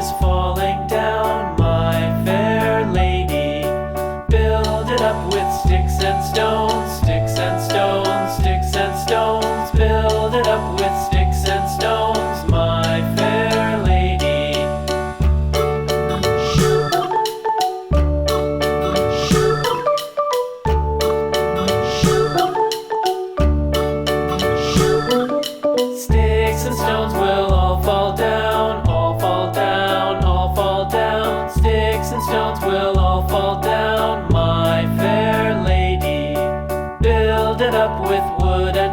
is falling down, my fair lady. Build it up with sticks and stones, sticks and stones, sticks and stones. Build it up with sticks and stones, my fair lady. Sticks and stones will all fall down, all fall down, all fall down. Sticks and stones will all fall down, my fair lady. Build it up with wood and